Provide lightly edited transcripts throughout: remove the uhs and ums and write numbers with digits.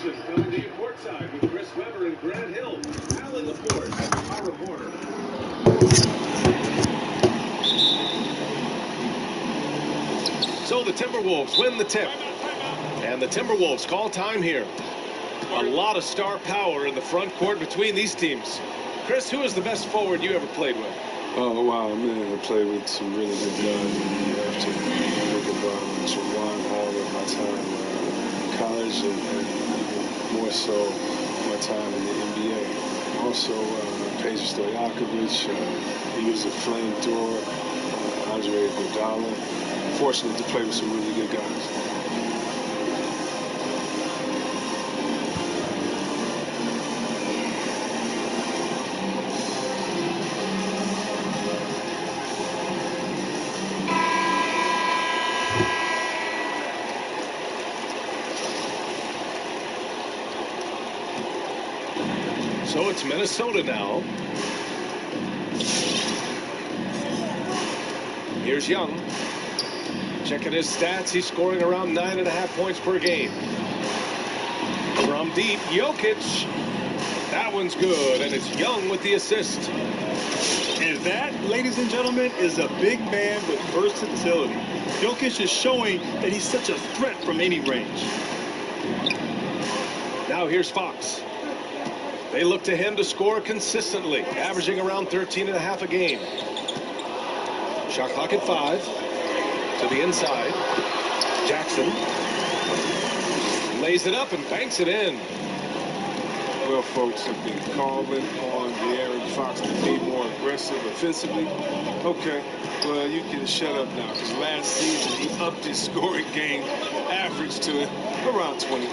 It's time to get courtside with Chris Webber and Grant Hill. Alan Laporte, our reporter. So the Timberwolves win the tip. And the Timberwolves call time here. A lot of star power in the front court between these teams. Chris, who is the best forward you ever played with? Oh, wow, man, I played with some really good guys. You have to think about Jawan Hall at my time in college and more so my time in the NBA. Also, Peja Stojakovic, he was a flamethrower. Andre Iguodala. Fortunate to play with some really good guys. So it's Minnesota now. Here's Young. Checking his stats. He's scoring around 9.5 points per game. From deep, Jokic. That one's good, and it's Young with the assist. And that, ladies and gentlemen, is a big man with versatility. Jokic is showing that he's such a threat from any range. Now here's Fox. They look to him to score consistently, averaging around 13.5 a game. Shot clock at 5. To the inside. Jackson lays it up and banks it in. Well, folks have been calling on De'Aaron Fox to be more aggressive offensively. Okay, well, you can shut up now, because last season he upped his scoring game average to around 20.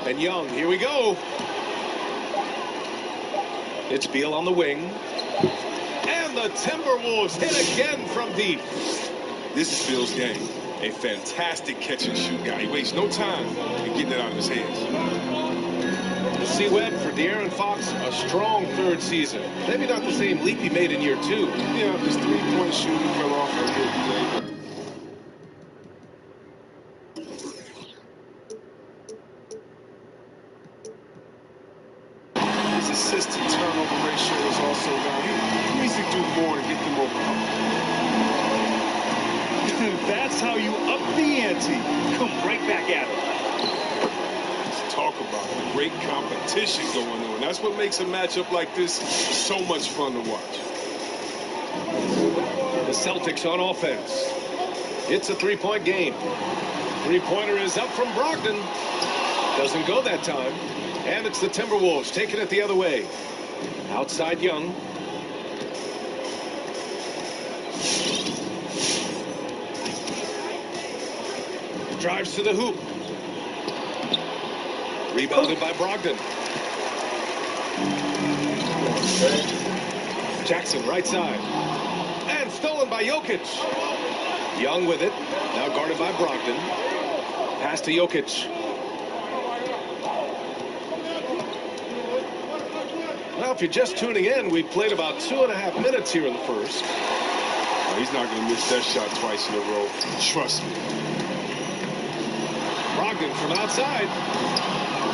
And Young, here we go. It's Beal on the wing. And the Timberwolves hit again from deep. This is Beal's game. A fantastic catch-and-shoot guy. He wastes no time in getting it out of his hands. See Webb for De'Aaron Fox, a strong third season. Maybe not the same leap he made in year 2. Yeah, his three-point shooting fell off a little bit. His assist to turnover ratio is also down. He needs to do more to get them over. That's how you up the ante. Come right back at him. Talk about great competition going on. That's what makes a matchup like this so much fun to watch. The Celtics on offense. It's a three-point game. Three-pointer is up from Brogdon. Doesn't go that time. And it's the Timberwolves taking it the other way. Outside Young. Drives to the hoop. Rebounded by Brogdon. Jackson right side. And stolen by Jokic. Young with it. Now guarded by Brogdon. Pass to Jokic. Well, if you're just tuning in, we played about 2.5 minutes here in the first. He's not going to miss that shot twice in a row. Trust me. Brogdon from outside.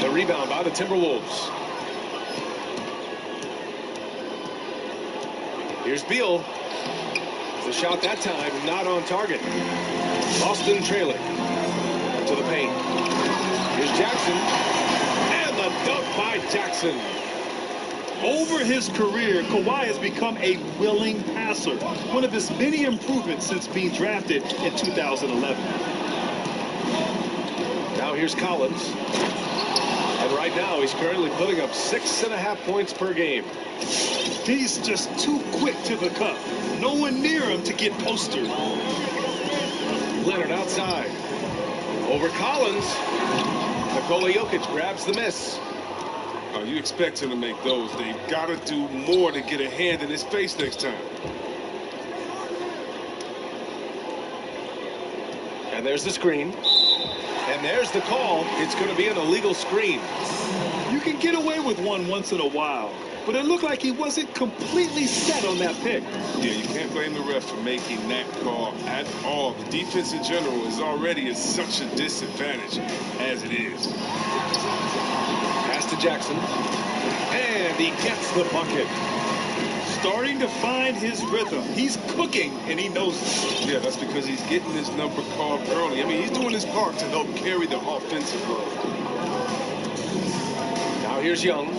The rebound by the Timberwolves. Here's Beal. The shot that time not on target. Boston trailing. To the paint. Here's Jackson. And the dunk by Jackson. Over his career, Kawhi has become a willing passer. One of his many improvements since being drafted in 2011. Now here's Collins. And right now he's currently putting up 6.5 points per game. He's just too quick to the cup. No one near him to get postered. Leonard outside. Over Collins. Nikola Jokic grabs the miss. You expect him to make those. They've got to do more to get a hand in his face next time. And there's the screen. And there's the call. It's going to be an illegal screen. You can get away with one once in a while, but it looked like he wasn't completely set on that pick. Yeah, you can't blame the ref for making that call at all. The defense in general is already at such a disadvantage as it is. Pass to Jackson. And he gets the bucket. Starting to find his rhythm. He's cooking, and he knows it. Yeah, that's because he's getting his number called early. I mean, he's doing his part to help carry the offensive load. Now here's Young.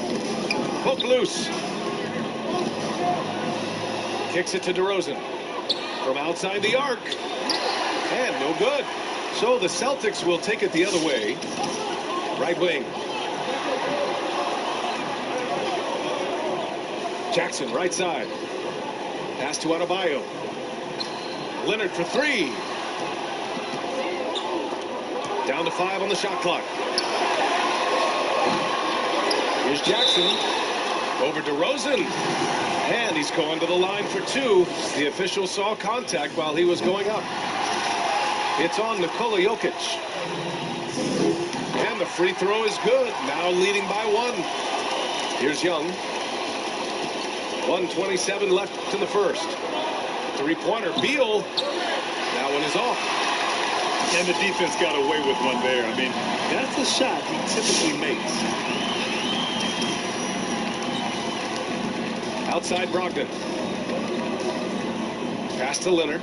Hook loose. Kicks it to DeRozan. From outside the arc. And no good. So the Celtics will take it the other way. Right wing. Jackson, right side. Pass to Adebayo. Leonard for three. Down to 5 on the shot clock. Here's Jackson. Over DeRozan. And he's going to the line for 2. The official saw contact while he was going up. It's on Nikola Jokic. And the free throw is good. Now leading by 1. Here's Young. 1:27 left in the first. Three-pointer. Beal. That one is off. And the defense got away with one there. I mean, that's the shot he typically makes. Outside Brogdon. Pass to Leonard.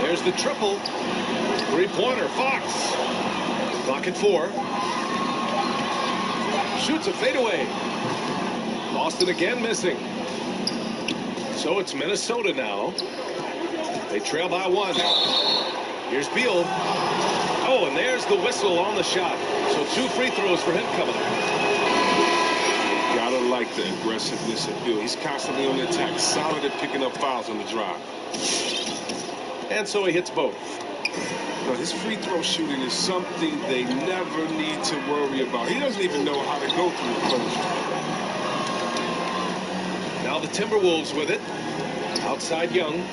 There's the triple. Three-pointer. Fox. Clock at 4. Shoots a fadeaway. Boston again missing. So it's Minnesota now. They trail by 1. Here's Beal. Oh, and there's the whistle on the shot. So 2 free throws for him coming up. Gotta like the aggressiveness of Beal. He's constantly on the attack, solid at picking up fouls on the drive. And so he hits both. Now, his free throw shooting is something they never need to worry about. He doesn't even know how to go through the closure. Now the Timberwolves with it. Outside Young.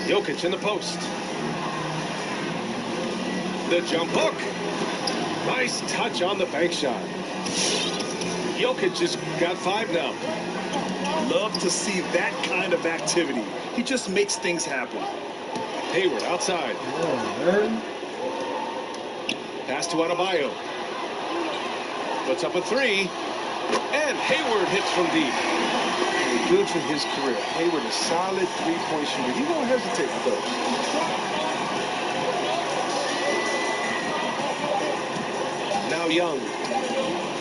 Jokic in the post. The jump hook. Nice touch on the bank shot. Jokic has got 5 now. Love to see that kind of activity. He just makes things happen. Hayward outside. Pass to Adebayo. Puts up a 3. And Hayward hits from deep. Good for his career. Hayward, a solid three-point shooter. He won't hesitate with those. Now Young.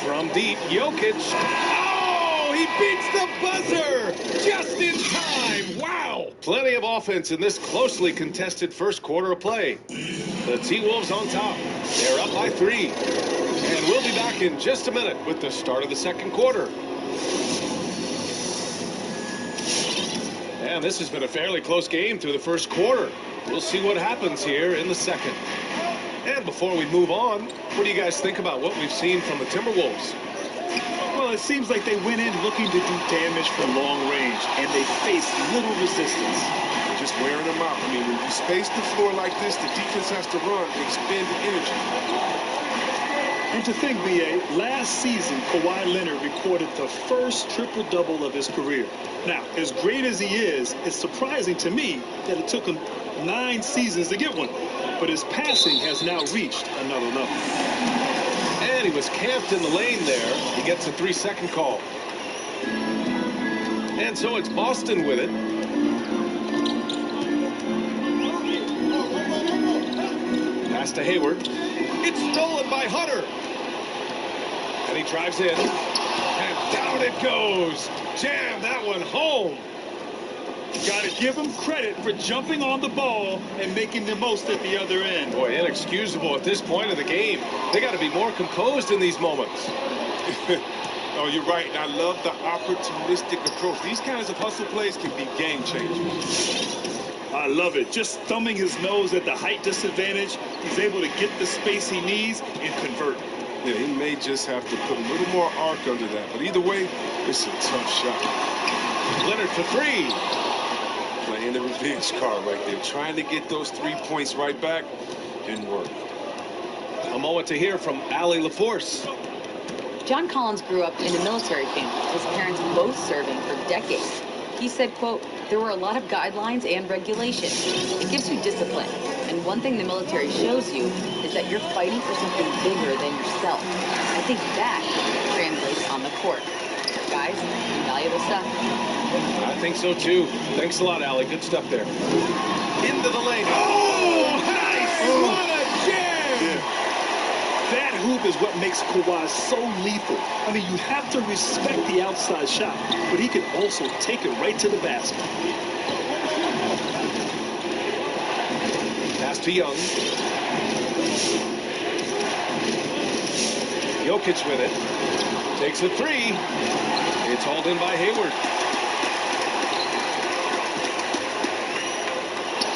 From deep, Jokic. Oh, he beats the buzzer just in time. Wow. Plenty of offense in this closely contested first quarter of play. The T-Wolves on top. They're up by 3. And we'll be back in just a minute with the start of the second quarter. And this has been a fairly close game through the first quarter. We'll see what happens here in the second. And before we move on, what do you guys think about what we've seen from the Timberwolves? Well, it seems like they went in looking to do damage from long range, and they faced little resistance. They're just wearing them out. I mean, when you space the floor like this, the defense has to run, expend energy. And to think, B.A., last season, Kawhi Leonard recorded the first triple-double of his career. Now, as great as he is, it's surprising to me that it took him 9 seasons to get one. But his passing has now reached another level. And he was camped in the lane there. He gets a 3-second call. And so it's Boston with it. Pass to Hayward. It's stolen by Hunter. And he drives in. And down it goes. Jam that one home. Got to give him credit for jumping on the ball and making the most at the other end. Boy, inexcusable at this point of the game. They got to be more composed in these moments. Oh, you're right. And I love the opportunistic approach. These kinds of hustle plays can be game changers. I love it. Just thumbing his nose at the height disadvantage, he's able to get the space he needs and convert. Yeah, he may just have to put a little more arc under that. But either way, it's a tough shot. Leonard for 3. Playing the revenge card right there. Trying to get those 3 points right back. didn't work. A moment to hear from Allie LaForce. John Collins grew up in a military family, his parents both serving for decades. He said, quote, there were a lot of guidelines and regulations. It gives you discipline. And one thing the military shows you is that you're fighting for something bigger than yourself. I think that translates on the court. Guys, valuable stuff. I think so, too. Thanks a lot, Allie. Good stuff there. Into the lane. Oh, nice! What a jam! Yeah. That hoop is what makes Kawhi so lethal. I mean, you have to respect the outside shot, but he can also take it right to the basket. Pass to Young. Jokic with it. Takes a three. It's hauled in by Hayward.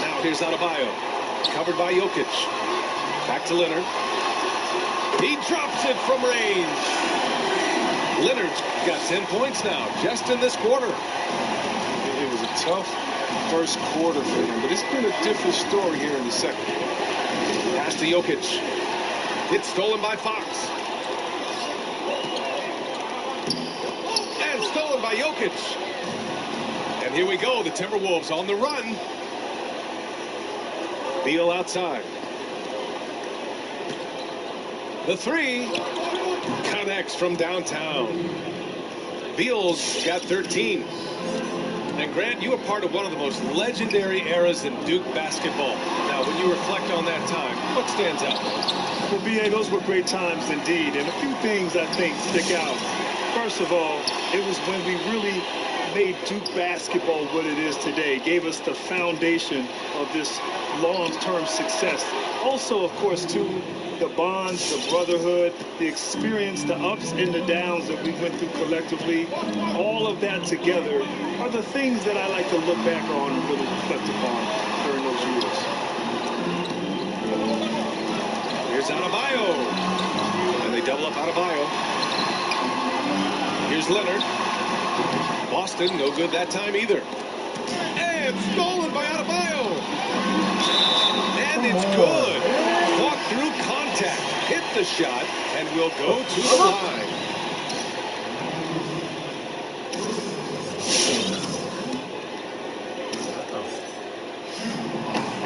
Now here's Adebayo. Covered by Jokic. Back to Leonard. He drops it from range. Leonard's got 10 points now, just in this quarter. It was a tough first quarter for him, but it's been a different story here in the second. Pass to Jokic. It's stolen by Fox. And stolen by Jokic. And here we go, the Timberwolves on the run. Beal outside. The three connects from downtown. Beal's got 13. And Grant, you were part of one of the most legendary eras in Duke basketball. Now, when you reflect on that time, what stands out? Well, B.A., those were great times indeed. And a few things I think stick out. First of all, it was when we really made Duke basketball what it is today, gave us the foundation of this long-term success. Also, of course, too, the bonds, the brotherhood, the experience, the ups and the downs that we went through collectively, all of that together are the things that I like to look back on and really reflect upon during those years. Here's Adebayo. And they double up Adebayo. Here's Leonard. Boston, no good that time either. And stolen by Adebayo. And it's good. Fought through contact. Hit the shot and will go to the line.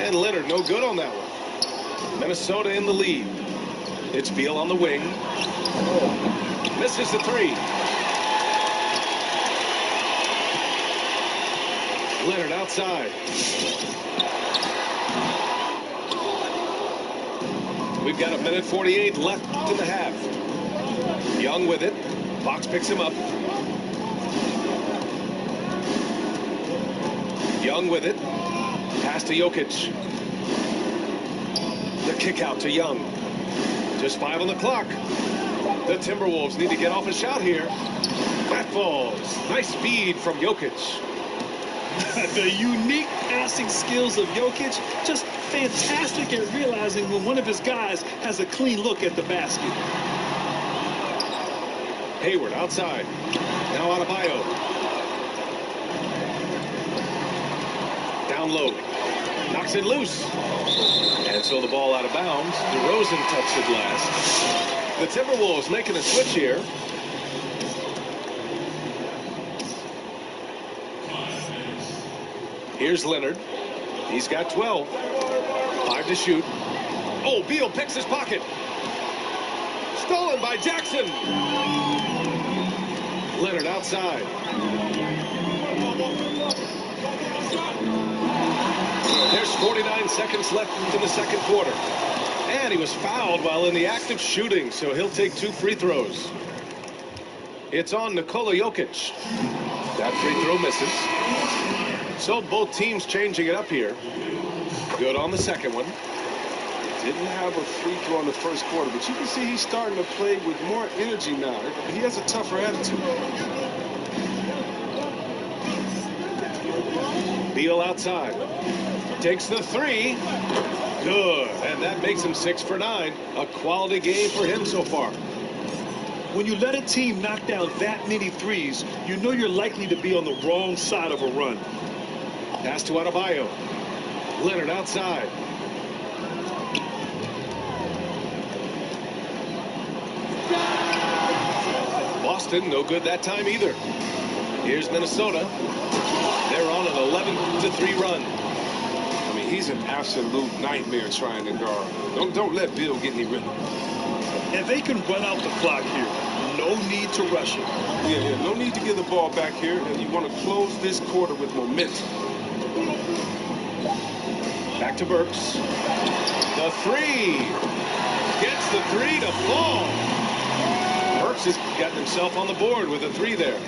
And Leonard, no good on that one. Minnesota in the lead. It's Beal on the wing. Misses the three. Leonard outside. We've got 1:48 left in the half. Young with it. Fox picks him up. Young with it. Pass to Jokic. The kick out to Young. Just 5 on the clock. The Timberwolves need to get off a shot here. That falls. Nice speed from Jokic. The unique passing skills of Jokic, just fantastic at realizing when one of his guys has a clean look at the basket. Hayward outside. Now Adebayo. Down low. Knocks it loose. And so the ball out of bounds. DeRozan touched it last. The Timberwolves making a switch here. Here's Leonard. He's got 12. 5 to shoot. Oh, Beal picks his pocket. Stolen by Jackson. Leonard outside. There's 49 seconds left in the second quarter. And he was fouled while in the act of shooting, so he'll take 2 free throws. It's on Nikola Jokic. That free throw misses. So both teams changing it up here. Good on the second one. Didn't have a free throw in the first quarter, but you can see he's starting to play with more energy now. He has a tougher attitude. Beal outside. Takes the three. Good. And that makes him 6 for 9. A quality game for him so far. When you let a team knock down that many threes, you know you're likely to be on the wrong side of a run. Pass to Adebayo. Leonard outside. Boston, no good that time either. Here's Minnesota. They're on an 11-3 run. I mean, he's an absolute nightmare trying to guard. Don't let Bill get any rhythm. And they can run out the clock here. No need to rush it. Yeah, no need to give the ball back here, and you want to close this quarter with momentum. Back to Burks. The three. Gets the three to fall. Burks has gotten himself on the board with a three there.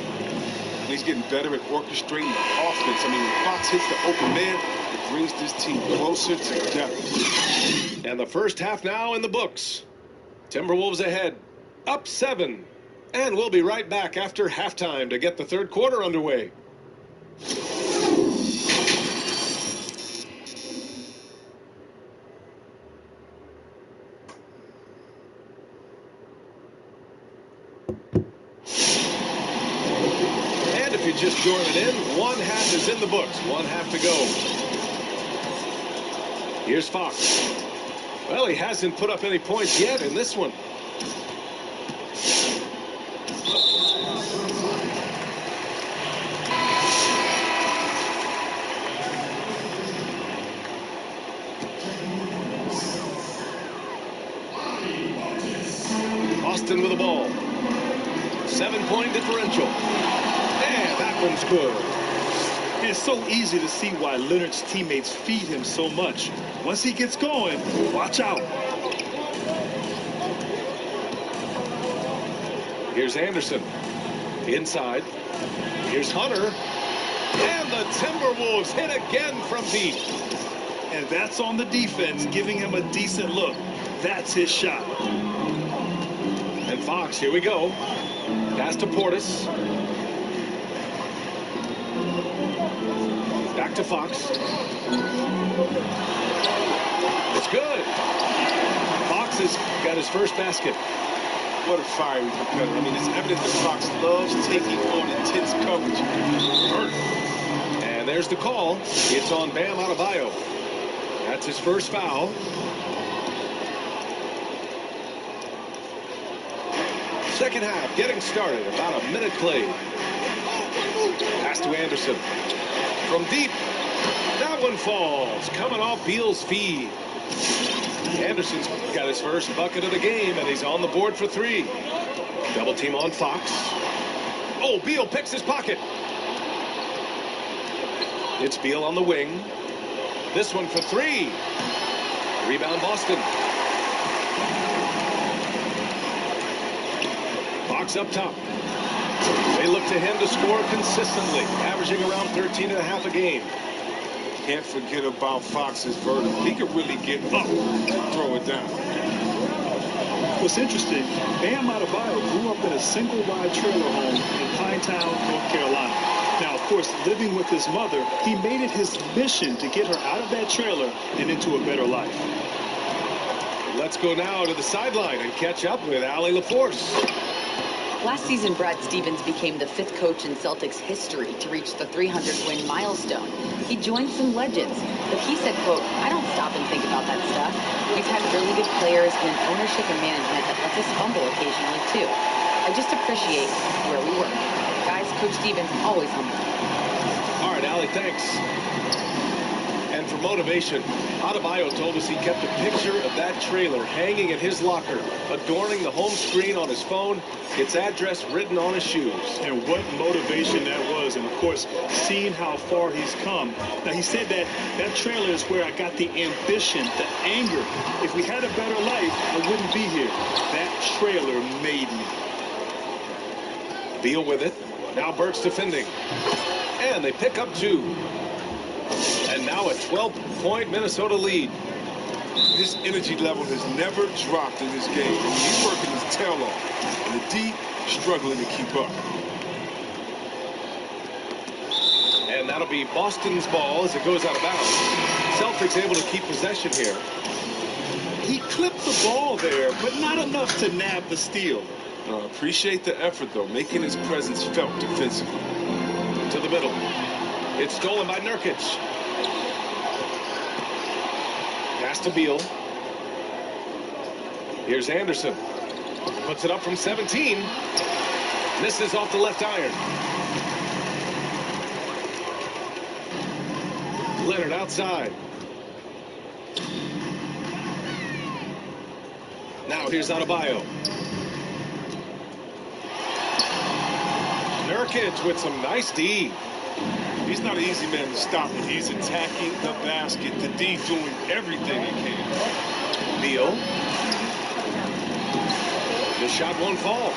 He's getting better at orchestrating the offense. I mean, when Fox hits the open man, it brings this team closer together. And the first half now in the books. Timberwolves ahead, up 7. And we'll be right back after halftime to get the third quarter underway. And if you're just joining in, one half is in the books. One half to go. Here's Fox. Well, he hasn't put up any points yet in this one. Boston with the ball. 7-point differential. And that one's good. It's so easy to see why Leonard's teammates feed him so much. Once he gets going, watch out. Here's Anderson. Inside. Here's Hunter. And the Timberwolves hit again from deep. And that's on the defense, giving him a decent look. That's his shot. And Fox, here we go. Pass to Portis. Back to Fox. It's good. Fox has got his first basket. What a fiery competitor. I mean, it's evident that Fox loves taking on intense coverage. And there's the call. It's on Bam Adebayo. That's his first foul. Second half getting started. About a minute played. Pass to Anderson. From deep. That one falls. Coming off Beal's feed. Anderson's got his first bucket of the game, and he's on the board for 3. Double team on Fox. Oh, Beal picks his pocket. It's Beal on the wing. This one for 3. Rebound Boston. Fox up top. They look to him to score consistently, averaging around 13.5 a game. Can't forget about Fox's vertical. He could really get up and throw it down. What's interesting, Bam Adebayo grew up in a single-wide trailer home in Pinetown, North Carolina. Now, of course, living with his mother, he made it his mission to get her out of that trailer and into a better life. Let's go now to the sideline and catch up with Allie LaForce. Last season, Brad Stevens became the 5th coach in Celtics history to reach the 300-win milestone. He joined some legends, but he said, quote, "I don't stop and think about that stuff. We've had really good players and an ownership and management that lets us fumble occasionally, too. I just appreciate where we were." Guys, Coach Stevens always humble. All right, Allie, thanks. And for motivation, Adebayo told us he kept a picture of that trailer hanging in his locker, adorning the home screen on his phone, its address written on his shoes. And what motivation that was, and of course, seeing how far he's come. Now, he said that that trailer is where I got the ambition, the anger. If we had a better life, I wouldn't be here. That trailer made me. Beal with it. Now Burks defending. And they pick up 2. And now a 12-point Minnesota lead. His energy level has never dropped in this game. I mean, he's working his tail off. And the D struggling to keep up. And that'll be Boston's ball as it goes out of bounds. Celtics able to keep possession here. He clipped the ball there, but not enough to nab the steal. Appreciate the effort, though, making his presence felt defensively. To the middle. It's stolen by Nurkic. Pass to Beal. Here's Anderson. Puts it up from 17. Misses off the left iron. Leonard outside. Now here's Adebayo. Nurkic with some nice D. He's not an easy man to stop when he's attacking the basket. The D doing everything he can. Beal. The shot won't fall.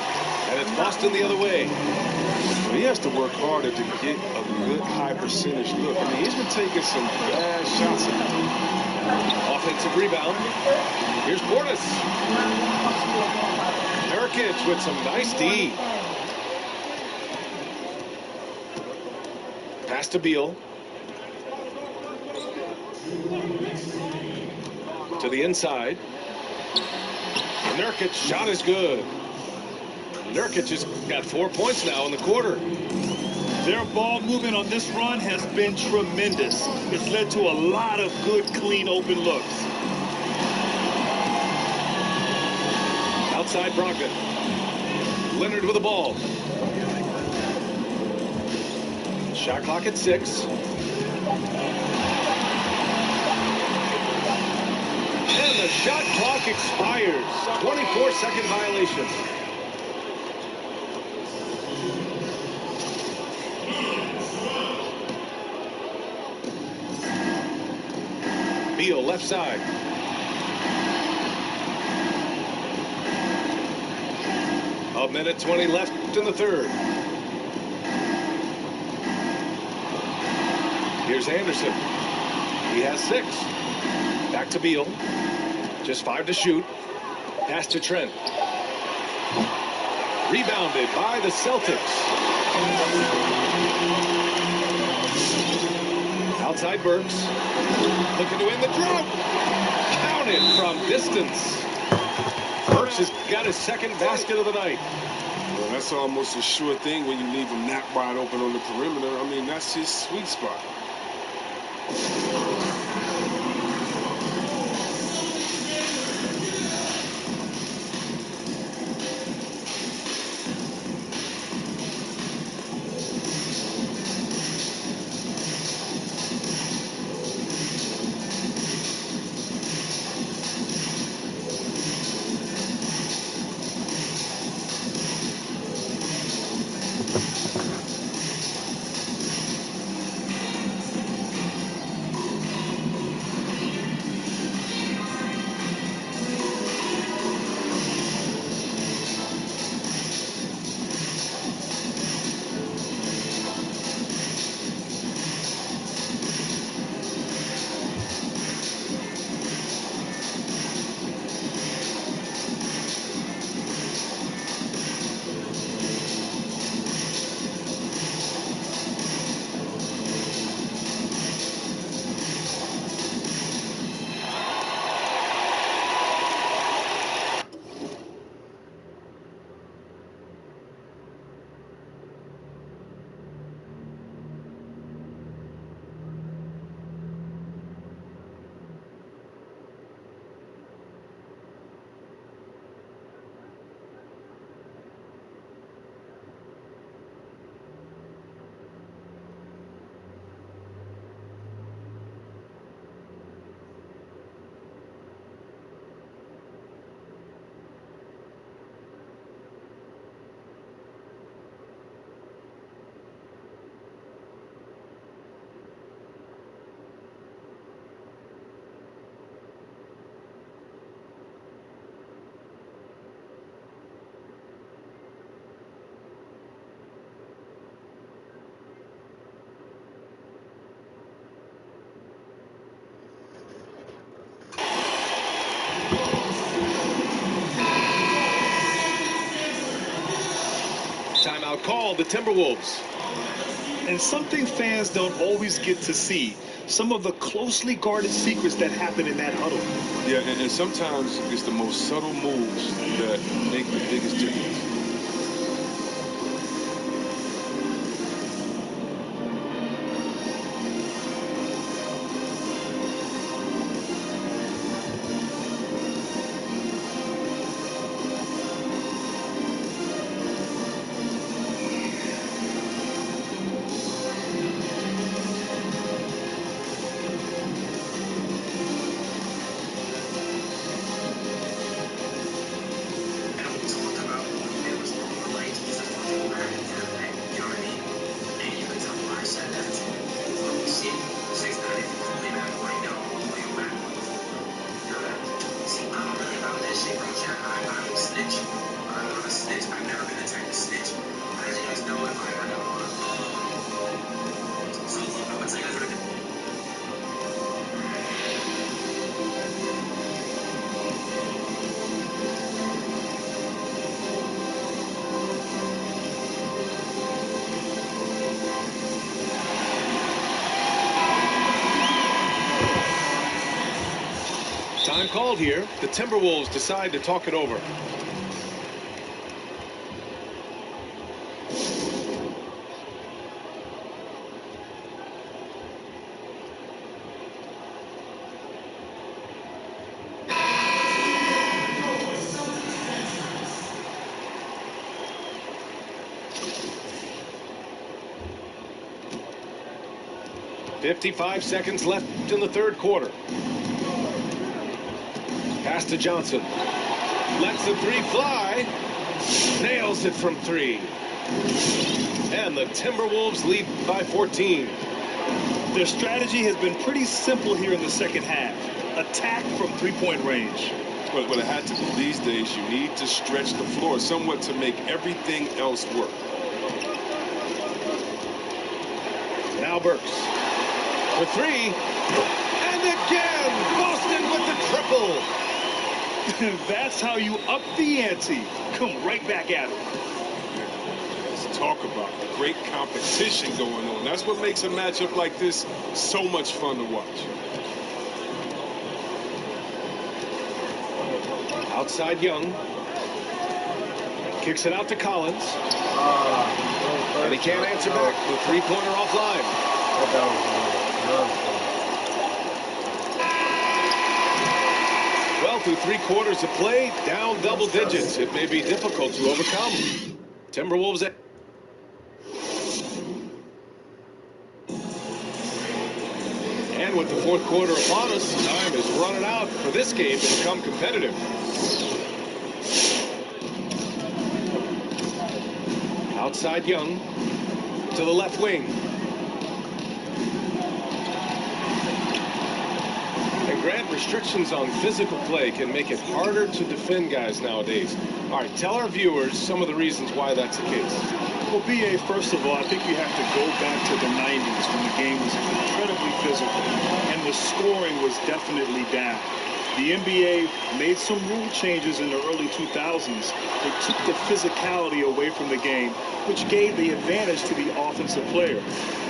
And it's Boston the other way. Well, he has to work harder to get a good high percentage look. I mean, he's been taking some bad shots. Offensive rebound. Here's Portis. Nurkic with some nice D. Pass to Beal. To the inside. Nurkic's shot is good. Nurkic has got 4 points now in the quarter. Their ball movement on this run has been tremendous. It's led to a lot of good, clean, open looks. Outside Brogdon. Leonard with the ball. Shot clock at 6. And the shot clock expires. 24-second violation. Beal left side. A minute 20 left in the third. Here's Anderson. He has 6. Back to Beal. Just 5 to shoot. Pass to Trent. Rebounded by the Celtics. Outside Burks. Looking to win the drop. Counted from distance. Burks has got his second basket of the night. Well, that's almost a sure thing when you leave him that wide open on the perimeter. I mean, that's his sweet spot. Timeout called the Timberwolves. And something fans don't always get to see, some of the closely guarded secrets that happen in that huddle. Yeah, and sometimes it's the most subtle moves that make the biggest difference. I'm a snitch. I'm a snitch. I've never been the type to snitch. As you guys know, I got a lot of so look, I'm gonna tell you guys what I can. Time called here. The Timberwolves decide to talk it over. "55 seconds left in the third quarter. Pass to Johnson. Lets the three fly. Nails it from three. And the Timberwolves lead by 14. Their strategy has been pretty simple here in the second half. Attack from three-point range. But what it had to be these days, you need to stretch the floor somewhat to make everything else work. Now Burks. For three. And again, Boston with the triple. That's how you up the ante. Come right back at him. Let's talk about great competition going on. That's what makes a matchup like this so much fun to watch. Outside Young. Kicks it out to Collins. And he can't answer back. The three-pointer offline. Well, through 3 quarters of play, down double digits. It may be difficult to overcome. Timberwolves. And with the fourth quarter upon us, time is running out for this game to become competitive. Outside Young to the left wing. And Grant, restrictions on physical play can make it harder to defend guys nowadays. All right, tell our viewers some of the reasons why that's the case. Well, B.A., first of all, I think you have to go back to the 90s when the game was incredibly physical and the scoring was definitely down. The NBA made some rule changes in the early 2000s. They took the physicality away from the game, which gave the advantage to the offensive player.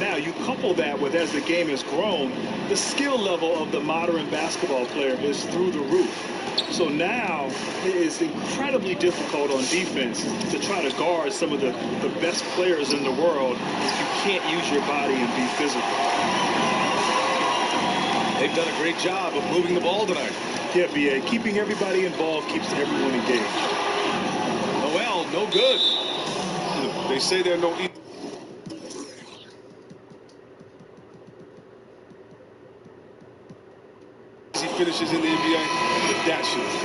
Now, you couple that with, as the game has grown, the skill level of the modern basketball player is through the roof. So now it is incredibly difficult on defense to try to guard some of the best players in the world if you can't use your body and be physical. They've done a great job of moving the ball tonight. Yeah, B.A., keeping everybody involved keeps everyone engaged. Noel, no good. They say there are no easy finishes in the NBA, but that shit is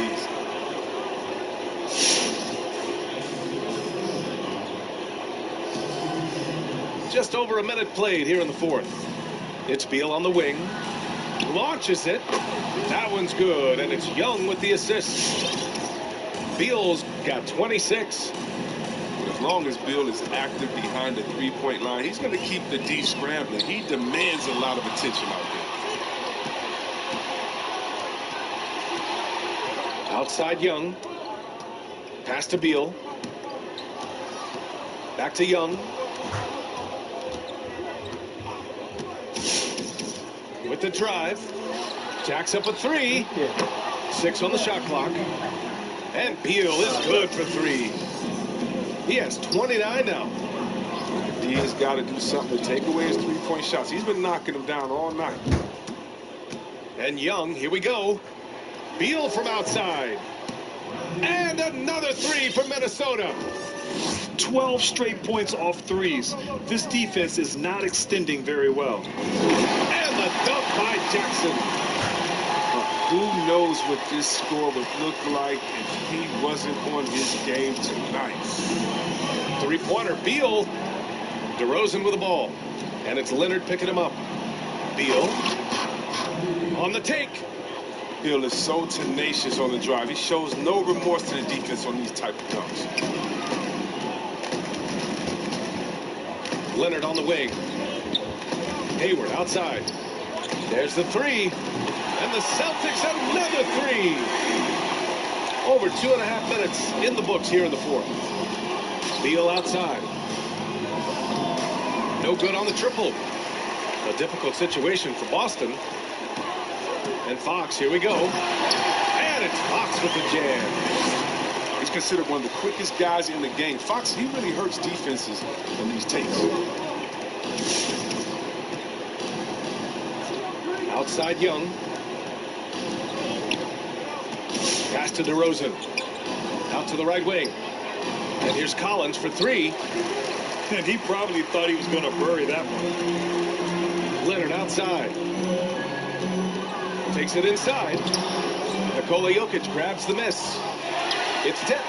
easy. Just over a minute played here in the fourth. It's Beal on the wing. Launches it. That one's good, and it's Young with the assist. Beal's got 26. As long as Beal is active behind the three-point line, he's going to keep the D scrambling. He demands a lot of attention out there. Outside Young. Pass to Beal. Back to Young. With the drive. Jacks up a three. 6 on the shot clock. And Beal is good for 3. He has 29 now. D has got to do something to take away his three-point shots. He's been knocking them down all night. And Young, here we go. Beal from outside. And another 3 for Minnesota. 12 straight points off threes. This defense is not extending very well. And the dunk by Jackson. Who knows what this score would look like if he wasn't on his game tonight? Three-pointer, Beal. DeRozan with the ball. And it's Leonard picking him up. Beal on the take. Hill is so tenacious on the drive. He shows no remorse to the defense on these type of dunks. Leonard on the wing. Hayward outside. There's the three. And the Celtics another three. Over 2.5 minutes in the books here in the fourth. Beal outside. No good on the triple. A difficult situation for Boston. And Fox, here we go. And it's Fox with the jam. He's considered one of the quickest guys in the game. Fox, he really hurts defenses in these takes. Outside Young. Pass to DeRozan. Out to the right wing. And here's Collins for three. And he probably thought he was going to bury that one. Leonard outside. Takes it inside. Nikola Jokic grabs the miss. It's tipped.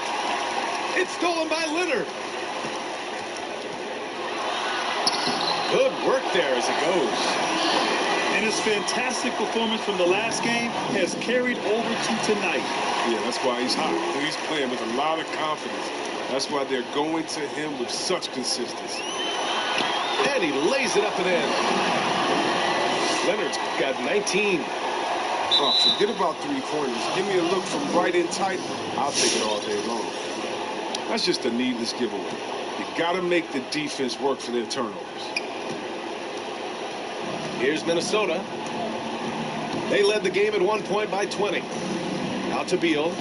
It's stolen by Leonard. Good work there as it goes. And his fantastic performance from the last game has carried over to tonight. Yeah, that's why he's hot. He's playing with a lot of confidence. That's why they're going to him with such consistency. And he lays it up and in. Leonard's got 19. Oh, forget about three-pointers. Give me a look from right in tight. I'll take it all day long. That's just a needless giveaway. You got to make the defense work for their turnovers. Here's Minnesota. They led the game at 1 point by 20. Out to Beal.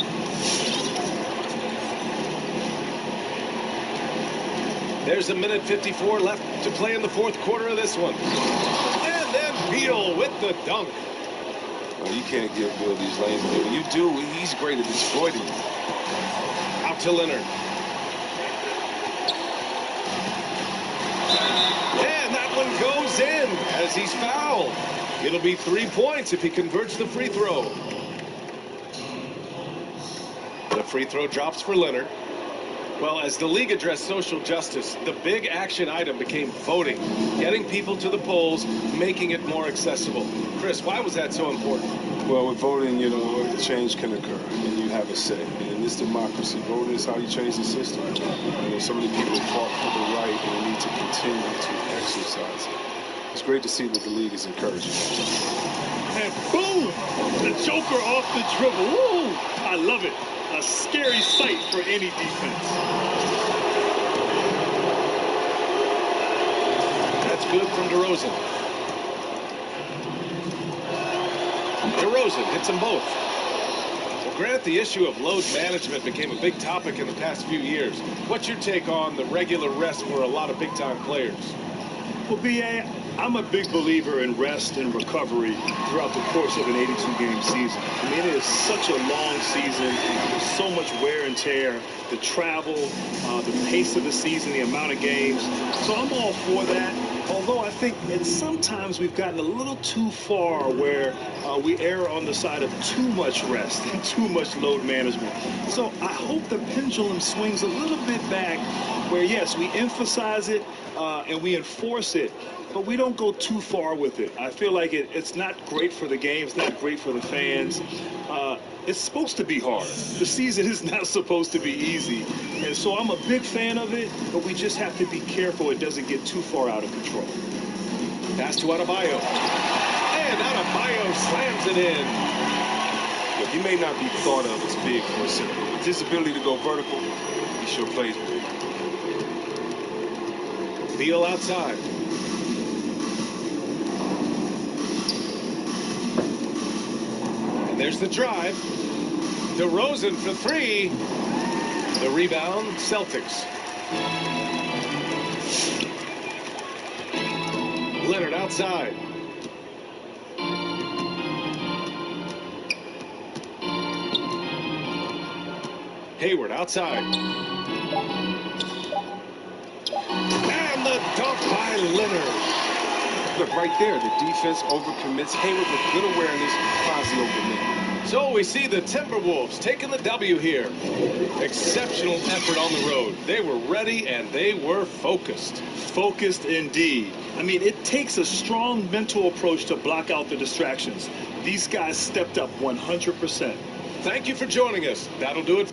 There's 1:54 left to play in the fourth quarter of this one. And then Beal with the dunk. Well, you can't give Beal these lanes. When you do, he's great at exploiting them. Out to Leonard. And that one goes in as he's fouled. It'll be 3 points if he converts the free throw. The free throw drops for Leonard. Well, as the league addressed social justice, the big action item became voting, getting people to the polls, making it more accessible. Chris, why was that so important? Well, with voting, you know, change can occur, and you have a say. And in this democracy, voting is how you change the system. You know, so many people fought for the right and need to continue to exercise it. It's great to see that the league is encouraging. And boom! The Joker off the dribble. Woo! I love it. A scary sight for any defense. That's good from DeRozan. DeRozan hits them both. Well, Grant, the issue of load management became a big topic in the past few years. What's your take on the regular rest for a lot of big-time players? Well, B.A., I'm a big believer in rest and recovery throughout the course of an 82-game season. I mean, it is such a long season. There's so much wear and tear, the travel, the pace of the season, the amount of games. So I'm all for that. Although I think that sometimes we've gotten a little too far where we err on the side of too much rest and too much load management. So I hope the pendulum swings a little bit back where, yes, we emphasize it and we enforce it, but we don't go too far with it. I feel like it's not great for the game. It's not great for the fans. It's supposed to be hard. The season is not supposed to be easy. And so I'm a big fan of it, but we just have to be careful it doesn't get too far out of control. Pass to Adebayo. And Adebayo slams it in. Look, he may not be thought of as big for a center. With his ability to go vertical, he sure plays big. Beal outside. And there's the drive. DeRozan for three. The rebound, Celtics. Leonard outside. Hayward outside. And the dunk by Leonard. Look, right there, the defense overcommits. Hayward with good awareness finds the open man. So we see the Timberwolves taking the W here. Exceptional effort on the road. They were ready and they were focused. Focused indeed. I mean, it takes a strong mental approach to block out the distractions. These guys stepped up 100%. Thank you for joining us. That'll do it.